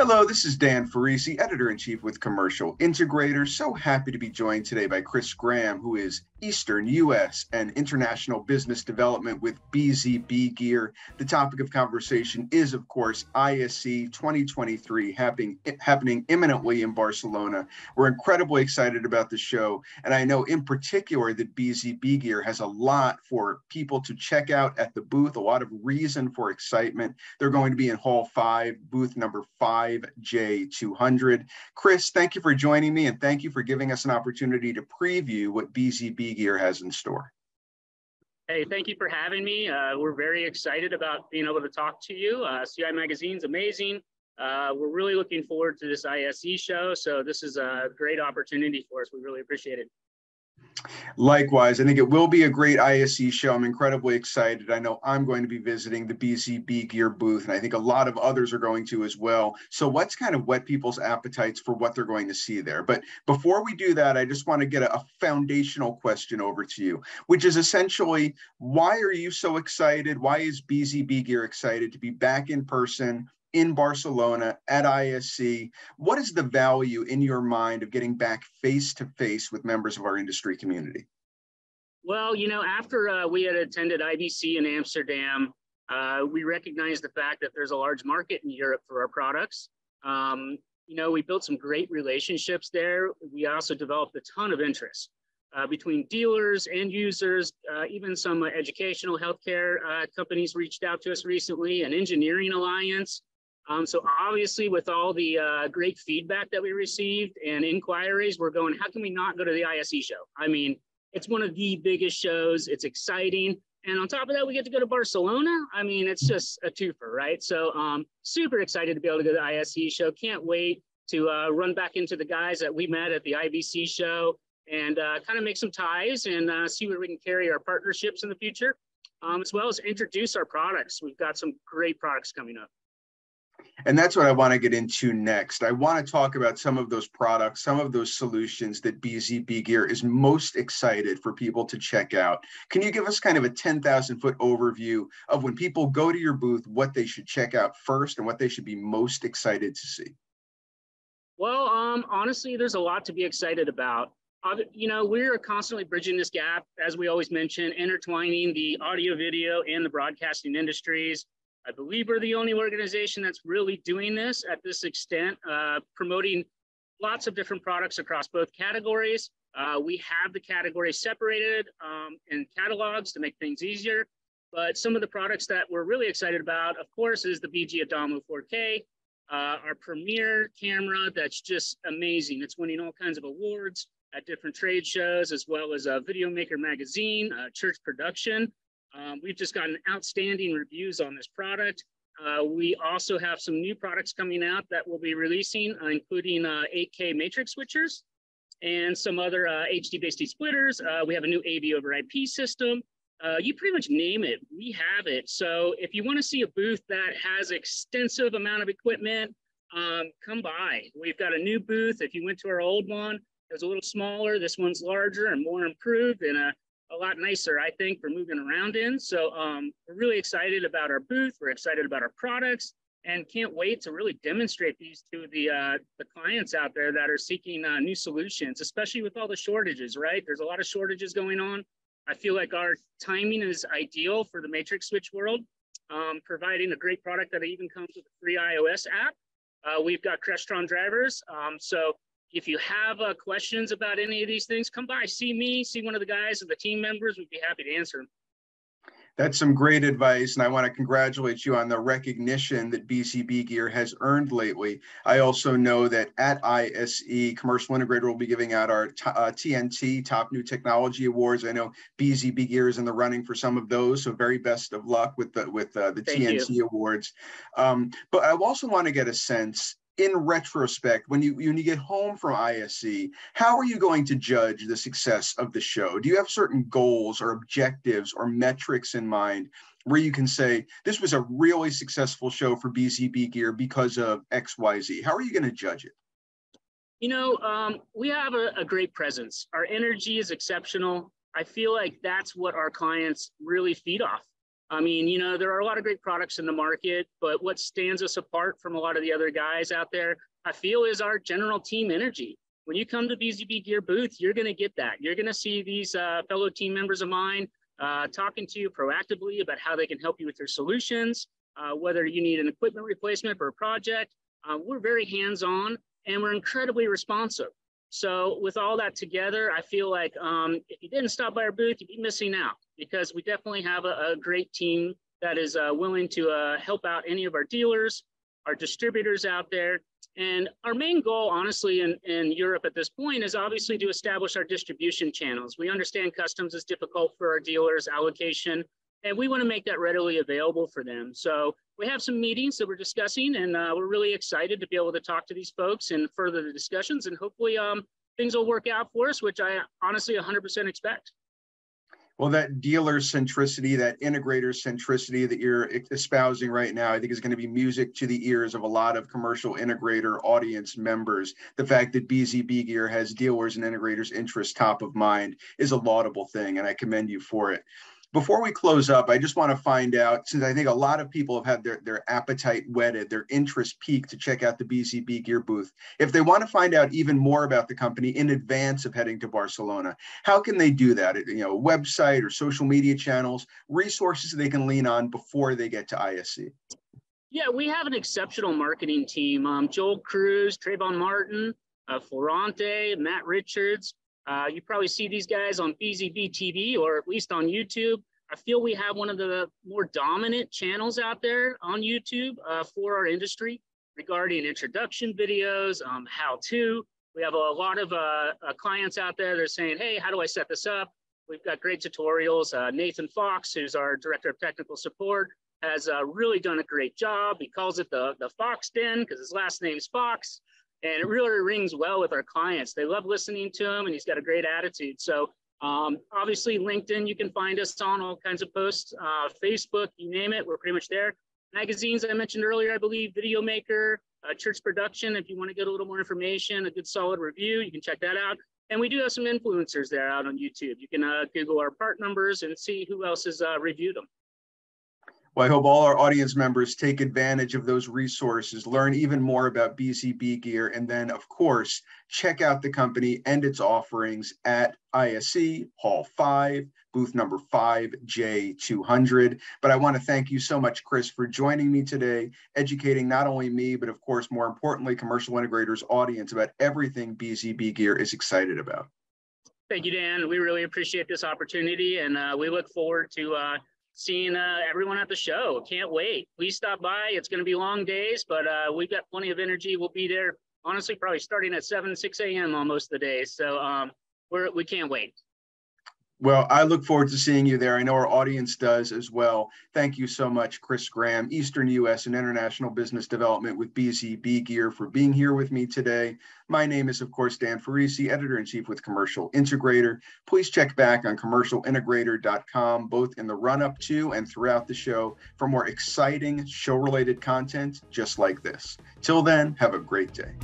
Hello, this is Dan Farisi, Editor-in-Chief with Commercial Integrator. So happy to be joined today by Chris Graham, who is Eastern U.S. and International Business Development with BZBGear. The topic of conversation is, of course, ISE 2023 happening imminently in Barcelona. We're incredibly excited about the show, and I know in particular that BZBGear has a lot for people to check out at the booth, a lot of reason for excitement. They're going to be in Hall 5, booth number 5J200. Chris, thank you for joining me, and thank you for giving us an opportunity to preview what BZBGear has in store. Hey, thank you for having me. We're very excited about being able to talk to you. CI Magazine's amazing. We're really looking forward to this ISE show, so this is a great opportunity for us. We really appreciate it. Likewise, I think it will be a great ISE show. I'm incredibly excited. I know I'm going to be visiting the BZBGear booth, and I think a lot of others are going to as well. So let's kind of whet people's appetites for what they're going to see there. But before we do that, I just want to get a foundational question over to you, which is essentially, why are you so excited? Why is BZBGear excited to be back in person in Barcelona at ISE? What is the value in your mind of getting back face to face with members of our industry community? Well, you know, after we had attended IBC in Amsterdam, we recognized the fact that there's a large market in Europe for our products. You know, we built some great relationships there. We also developed a ton of interest between dealers, end users, even some educational healthcare companies reached out to us recently, an engineering alliance. So obviously, with all the great feedback that we received and inquiries, we're going, how can we not go to the ISE show? I mean, it's one of the biggest shows. It's exciting. And on top of that, we get to go to Barcelona. I mean, it's just a twofer, right? So super excited to be able to go to the ISE show. Can't wait to run back into the guys that we met at the IBC show and kind of make some ties and see where we can carry our partnerships in the future, as well as introduce our products. We've got some great products coming up. And that's what I want to get into next. I want to talk about some of those products, some of those solutions that BZBGear is most excited for people to check out. Can you give us kind of a 10,000-foot overview of when people go to your booth, what they should check out first and what they should be most excited to see? Well, honestly, there's a lot to be excited about. You know, we're constantly bridging this gap, as we always mention, intertwining the audio, video, and the broadcasting industries. I believe we're the only organization that's really doing this at this extent, promoting lots of different products across both categories. We have the categories separated in catalogs to make things easier. But some of the products that we're really excited about, of course, is the BG Adamo 4K, our premier camera that's just amazing. It's winning all kinds of awards at different trade shows, as well as Video Maker Magazine, Church Production. We've just gotten outstanding reviews on this product. We also have some new products coming out that we'll be releasing, including 8K matrix switchers and some other HD-based splitters. We have a new AV over IP system. You pretty much name it, we have it. So if you want to see a booth that has extensive amount of equipment, come by. We've got a new booth. If you went to our old one, it was a little smaller. This one's larger and more improved and a lot nicer, I think, for moving around in. So we're really excited about our booth. We're excited about our products and can't wait to really demonstrate these to the clients out there that are seeking new solutions, especially with all the shortages, right? There's a lot of shortages going on. I feel like our timing is ideal for the matrix switch world, providing a great product that even comes with a free iOS app. We've got Crestron drivers. So if you have questions about any of these things, come by, see me, see one of the guys or the team members. We'd be happy to answer them. That's some great advice, and I want to congratulate you on the recognition that BZBGear has earned lately. I also know that at ISE, Commercial Integrator will be giving out our TNT, Top New Technology Awards. I know BZBGear is in the running for some of those, so very best of luck with the TNT Awards. But I also want to get a sense, in retrospect, when you get home from ISE, how are you going to judge the success of the show? Do you have certain goals or objectives or metrics in mind where you can say, this was a really successful show for BZBGear because of XYZ? How are you going to judge it? You know, we have a great presence. Our energy is exceptional. I feel like that's what our clients really feed off. I mean, you know, there are a lot of great products in the market, but what stands us apart from a lot of the other guys out there, I feel, is our general team energy. When you come to BZBGear booth, you're going to get that. You're going to see these fellow team members of mine talking to you proactively about how they can help you with your solutions, whether you need an equipment replacement for a project. We're very hands-on and we're incredibly responsive. So with all that together, I feel like if you didn't stop by our booth, you'd be missing out, because we definitely have a great team that is willing to help out any of our dealers, our distributors out there. And our main goal, honestly, in Europe at this point is obviously to establish our distribution channels. We understand customs is difficult for our dealers, allocation, and we want to make that readily available for them. So we have some meetings that we're discussing, and we're really excited to be able to talk to these folks and further the discussions, and hopefully things will work out for us, which I honestly 100% expect. Well, that dealer centricity, that integrator centricity that you're espousing right now, I think is going to be music to the ears of a lot of commercial integrator audience members. The fact that BZBGear has dealers and integrators' interests top of mind is a laudable thing, and I commend you for it. Before we close up, I just want to find out, since I think a lot of people have had their appetite whetted, their interest piqued to check out the BZBGear booth. If they want to find out even more about the company in advance of heading to Barcelona, how can they do that? You know, a website or social media channels, resources they can lean on before they get to ISE? Yeah, we have an exceptional marketing team. Joel Cruz, Trayvon Martin, Florante, Matt Richards. You probably see these guys on BZB TV or at least on YouTube. I feel we have one of the more dominant channels out there on YouTube for our industry regarding introduction videos, how-to. We have a lot of clients out there that are saying, hey, how do I set this up? We've got great tutorials. Nathan Fox, who's our Director of Technical Support, has really done a great job. He calls it the Fox Den because his last name's Fox. And it really rings well with our clients. They love listening to him, and he's got a great attitude. So obviously LinkedIn, you can find us on all kinds of posts, Facebook, you name it, we're pretty much there. Magazines I mentioned earlier, I believe, Video Maker, Church Production. If you want to get a little more information, a good solid review, you can check that out. And we do have some influencers there out on YouTube. You can Google our part numbers and see who else has reviewed them. Well, I hope all our audience members take advantage of those resources, learn even more about BZBGear, and then, of course, check out the company and its offerings at ISE, Hall 5, booth number 5J200. But I want to thank you so much, Chris, for joining me today, educating not only me, but of course, more importantly, Commercial Integrators audience about everything BZBGear is excited about. Thank you, Dan. We really appreciate this opportunity, and we look forward to seeing everyone at the show. Can't wait. Please stop by. It's going to be long days, but we've got plenty of energy. We'll be there, honestly, probably starting at 6 a.m. on most of the days. So we can't wait. Well, I look forward to seeing you there. I know our audience does as well. Thank you so much, Chris Graham, Eastern U.S. and International Business Development with BZBGear, for being here with me today. My name is, of course, Dan Farisi, Editor-in-Chief with Commercial Integrator. Please check back on commercialintegrator.com, both in the run-up to and throughout the show, for more exciting show-related content just like this. Till then, have a great day.